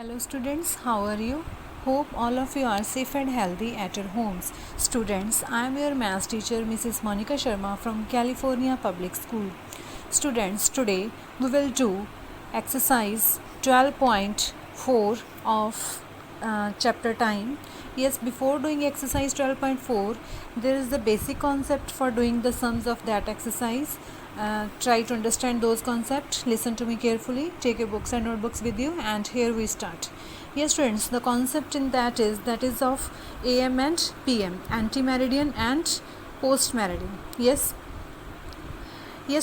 Hello students, how are you? Hope all of you are safe and healthy at your homes. Students, I am your maths teacher Mrs. Monica Sharma from California Public School. Students, today we will do exercise 12.4 of chapter time. Yes, before doing exercise 12.4, there is the basic concept for doing the sums of that exercise. Try to understand those concepts. Listen to me carefully. Take your books and notebooks with you, and here we start. Yes, friends, the concept in that is of AM and PM, ante-meridian and post-meridian. Yes,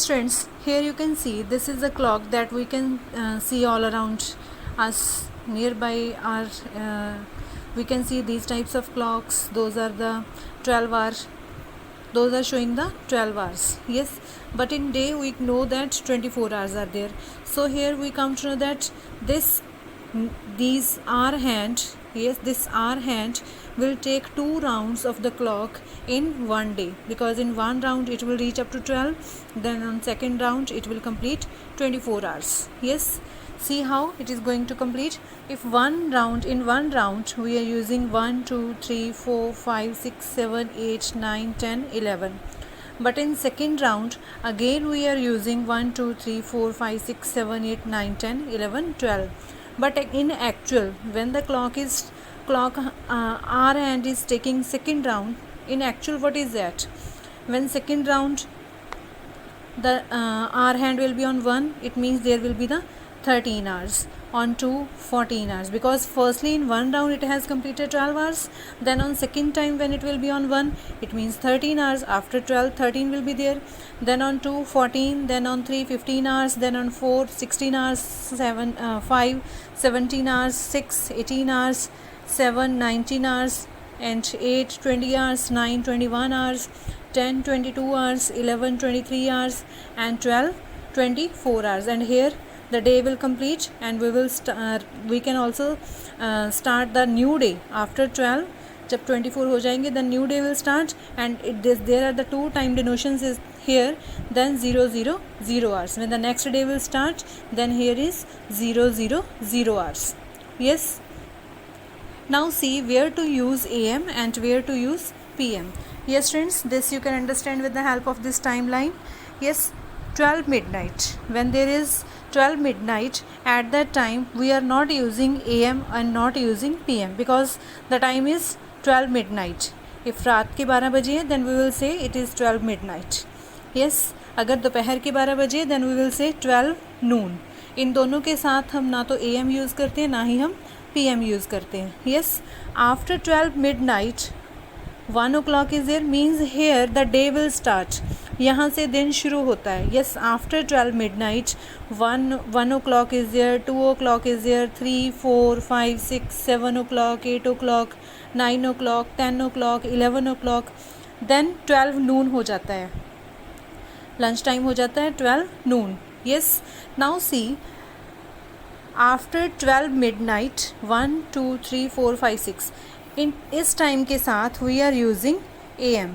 friends, here you can see this is a clock that we can see all around us. Nearby we can see these types of clocks. Those are the 12-hour. Those are showing the 12 hours. Yes, but in day we know that 24 hours are there. So here we come to know that these hour hand, this hour hand will take 2 rounds of the clock in one day, because in one round it will reach up to 12, then on second round it will complete 24 hours. Yes, see how it is going to complete. If in one round we are using 1 2 3 4 5 6 7 8 9 10 11, but in second round again we are using 1 2 3 4 5 6 7 8 9 10 11 12. But in actual, when the clock hour hand is taking second round, in actual what is that? When second round the hour hand will be on 1, it means there will be the 13 hours. On 2, 14 hours, because firstly in one round it has completed 12 hours, then on second time when it will be on 1, it means 13 hours. After 12, 13 will be there, then on 2, 14, then on 3, 15 hours, then on 4, 16 hours, 5, 17 hours, 6, 18 hours, 7, 19 hours, and 8, 20 hours, 9, 21 hours, 10, 22 hours, 11, 23 hours, and 12, 24 hours. And here the day will complete, and we can also start the new day after 12. जब 24 हो जाएंगे, the new day will start, and there are the two time denotions is here. Then 000 hours. When the next day will start, then here is 000 hours. Yes. Now see where to use AM and where to use PM. Yes, friends, this you can understand with the help of this timeline. Yes, 12 midnight. When there is 12 midnight, at that time we are not using AM and not using PM, because the time is 12 midnight. If रात के 12 बजे है, then we will say it is 12 midnight. Yes, अगर दोपहर के 12 बजे, then we will say 12 noon. इन दोनों के साथ हम ना तो AM यूज़ करते हैं, ना ही हम PM यूज़ करते हैं. Yes, after 12 midnight 1 o'clock is there, means here the day will start. यहाँ से दिन शुरू होता है. Yes, after 12 midnight 1 o'clock is there, 2 o'clock is there, 3, 4, 5, 6, 7 o'clock, 8 o'clock, 9 o'clock, 10 o'clock, 11 o'clock, then 12 noon हो जाता है. लंच टाइम हो जाता है 12 noon. Yes, now see, after 12 midnight 1, 2, 3, 4, 5, 6, इन इस टाइम के साथ we are using AM.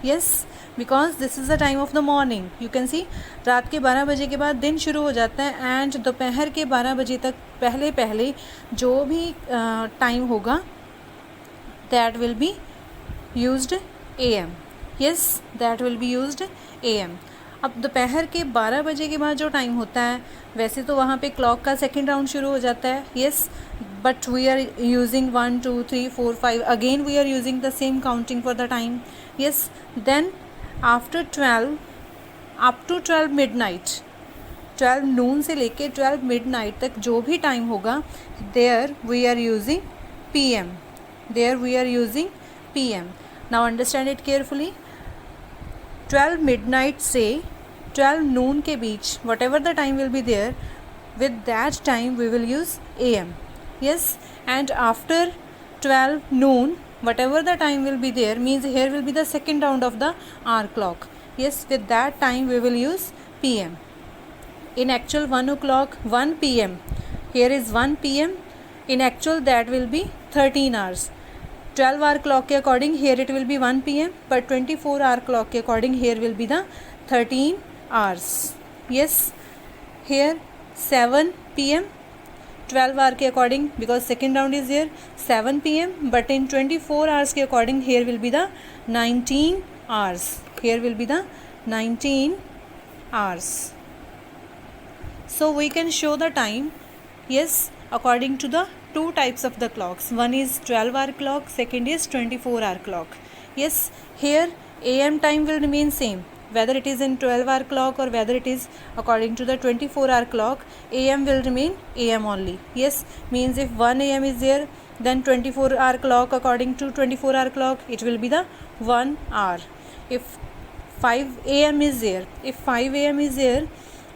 Yes, because this is the time of the morning. You can see, रात के 12 बजे के बाद दिन शुरू हो जाता है, एंड दोपहर के 12 बजे तक पहले जो भी टाइम होगा that will be used AM. Yes, that will be used AM. अब दोपहर के 12 बजे के बाद जो टाइम होता है, वैसे तो वहाँ पे क्लॉक का सेकेंड राउंड शुरू हो जाता है. Yes, but we are using 1 2 3 4 5, again we are using the same counting for the time. Yes, then after 12 up to 12 midnight, 12 noon से लेके 12 मिडनाइट तक जो भी टाइम होगा, there we are using PM. Now understand it carefully. 12 midnight से 12 noon के बीच, whatever the time will be there, with that time we will use AM. Yes, and after 12 noon, whatever the time will be there, means here will be the second round of the hour clock. Yes, with that time we will use PM. In actual 1 PM, here is 1 PM. In actual that will be 13 hours. 12 hour clock के according here it will be 1 PM, but 24 hour clock के according here will be the 13 hours. Yes, here 7 p.m. 12 hour के according, because second round is here 7 p.m. but in 24 hours के according here will be the 19 hours. Here will be the 19 hours. So we can show the time, yes, according to the two types of the clocks. One is 12 hour clock, second is 24 hour clock. Yes, here AM time will remain same, whether it is in 12 hour clock or whether it is according to the 24 hour clock. AM will remain AM only. Yes, means if 1 AM is there, then 24 hour clock according to 24 hour clock it will be the 1 hour. If 5 AM is there, if 5 AM is there,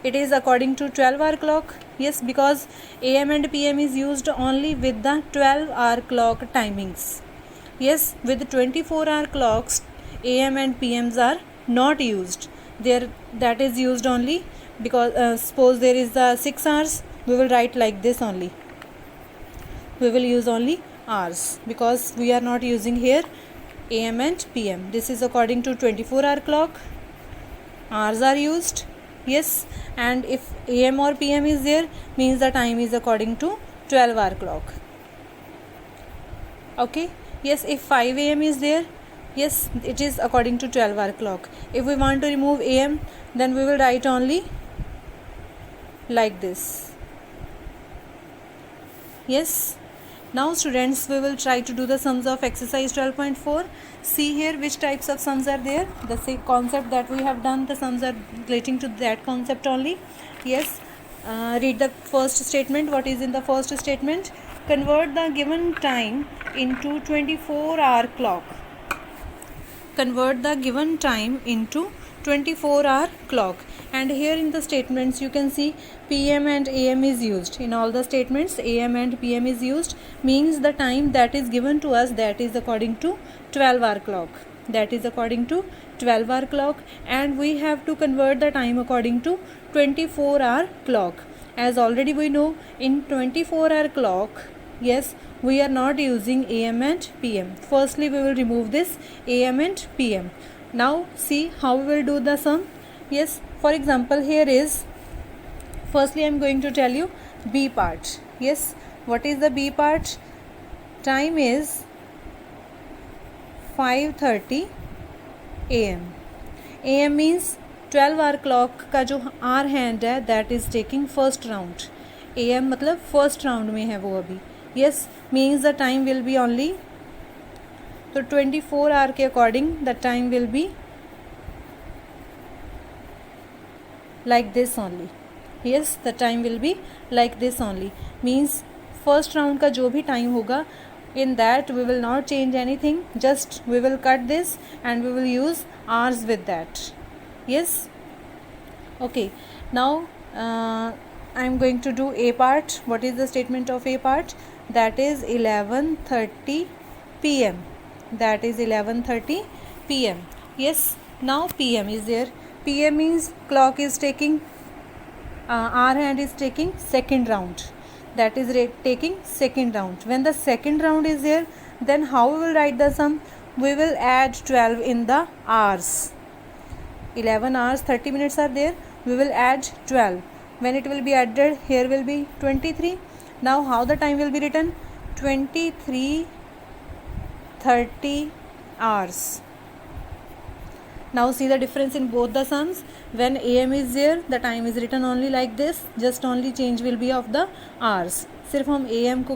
it is according to 12 hour clock. Yes, because AM and PM is used only with the 12 hour clock timings. Yes, with 24 hour clocks AM and PMs are not used there. That is used only because suppose there is the 6 hours, we will write like this only. We will use only hours because we are not using here AM and PM. This is according to 24 hour clock. Hours are used. Yes, and if AM or PM is there, means the time is according to 12 hour clock. Okay. Yes, if 5 AM is there, yes, it is according to 12 hour clock. If we want to remove AM, then we will write only like this. Yes. Now students, we will try to do the sums of exercise 12.4. See here which types of sums are there. The same concept that we have done, the sums are relating to that concept only. Yes, read the first statement. What is in the first statement? Convert the given time into 24 hour clock. Convert the given time into 24 hour clock. And here in the statements you can see PM and AM is used. In all the statements AM and PM is used, means the time that is given to us, that is according to 12 hour clock. That is according to 12 hour clock, and we have to convert the time according to 24 hour clock. As already we know, in 24 hour clock, yes, we are not using AM and PM. Firstly we will remove this AM and PM. Now see how we will do the sum. Yes, for example, here is, firstly I am going to tell you B part. Yes, what is the B part? Time is 5:30 AM. AM means 12 hour clock का जो are hand है, that is taking first round. AM मतलब first round में है वो अभी. Yes, means the time will be only, तो 24 hour के according the time will be like this only. Yes, the time will be like this only. Means first round का जो भी time होगा, in that we will not change anything, just we will cut this and we will use hours with that. Yes, okay. Now I am going to do A part. What is the statement of A part? That is 11:30 PM. That is 11:30 PM. Yes, now PM is there. PM means clock is taking, our hand is taking second round. That is taking second round. When the second round is there, then how we will write the sum? We will add 12 in the hours. 11 hours 30 minutes are there. We will add 12. When it will be added, here will be 23. Now how the time will be written? 23:30 hours. Now see the difference in both the sums. When AM is there, the time is written only like this, just only change will be of the hours. सिर्फ हम AM को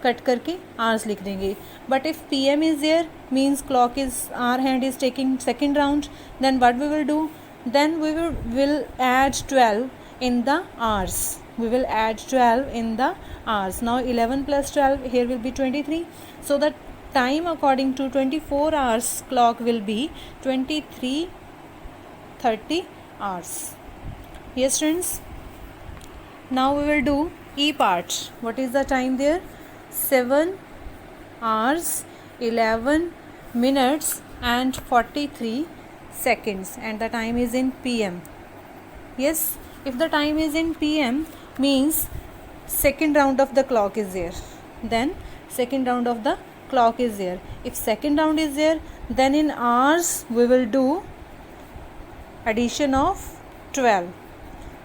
cut करके hours लिख देंगे. But if PM is there, means clock is, our hand is taking second round, then what we will do? Then we will add 12 in the hours. We will add 12 in the hours. Now 11 plus 12, here will be 23. So the time according to 24 hours clock will be 23:30 hours. Yes friends, now we will do E part. What is the time there? 7 hours 11 minutes and 43 seconds, and the time is in PM. Yes, if the time is in PM, means second round of the clock is there, then second round of the clock is there. If second round is there, then in hours we will do addition of 12.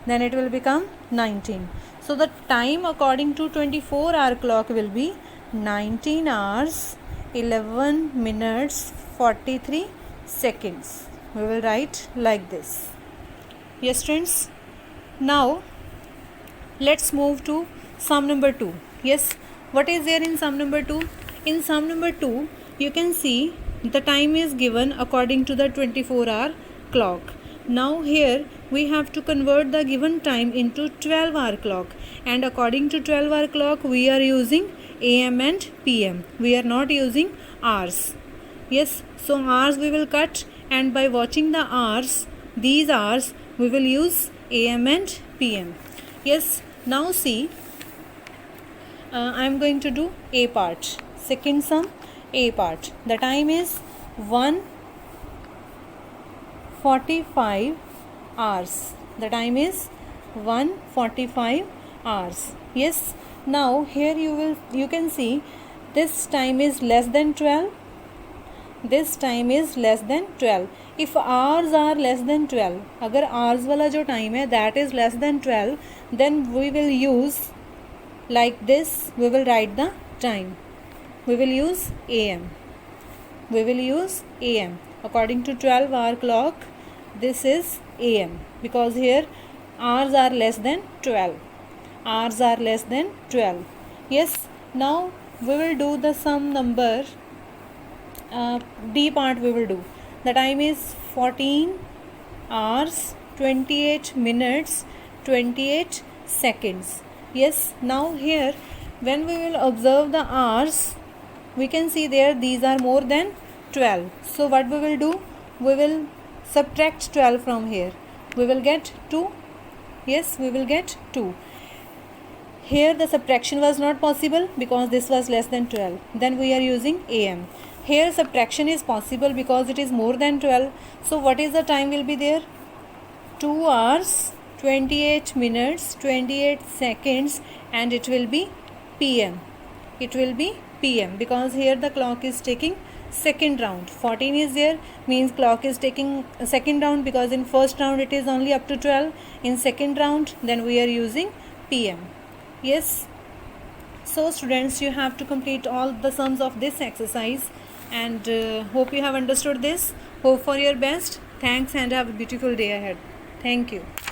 then it will become 19. So the time according to 24-hour clock will be 19 hours 11 minutes 43 seconds. We will write like this. Yes friends, now let's move to sum number 2. Yes, what is there in sum number 2? In sum number 2, you can see the time is given according to the 24-hour clock. Now here we have to convert the given time into 12-hour clock, and according to 12-hour clock we are using AM and PM. We are not using hours. Yes, so hours we will cut, and by watching the hours, these hours we will use AM and PM. Yes, now see, I am going to do A part. Second sum, A part. The time is 1:45 hours. The time is 1:45 hours. Yes, now here you can see this time is less than 12. This time is less than 12. If hours are less than 12, अगर hours वाला जो time है that is less than 12, then we will use like this. We will write the time. We will use AM. We will use AM. According to 12-hour clock, this is AM, because here hours are less than 12. Hours are less than 12. Yes, now we will do the sum number. D part we will do. The time is 14 hours 28 minutes 28 seconds. Yes, now here when we will observe the hours, we can see there these are more than 12. So what we will do? We will subtract 12 from here. We will get 2. Yes, we will get 2. Here the subtraction was not possible because this was less than 12. Then we are using AM. Here subtraction is possible because it is more than 12. So what is the time will be there? 2 hours 28 minutes 28 seconds, and it will be PM. It will be PM because here the clock is taking second round. 14 is there, means clock is taking a second round, because in first round it is only up to 12. In second round then we are using PM. Yes, so students, you have to complete all the sums of this exercise, and hope you have understood this. Hope for your best. Thanks, and have a beautiful day ahead. Thank you.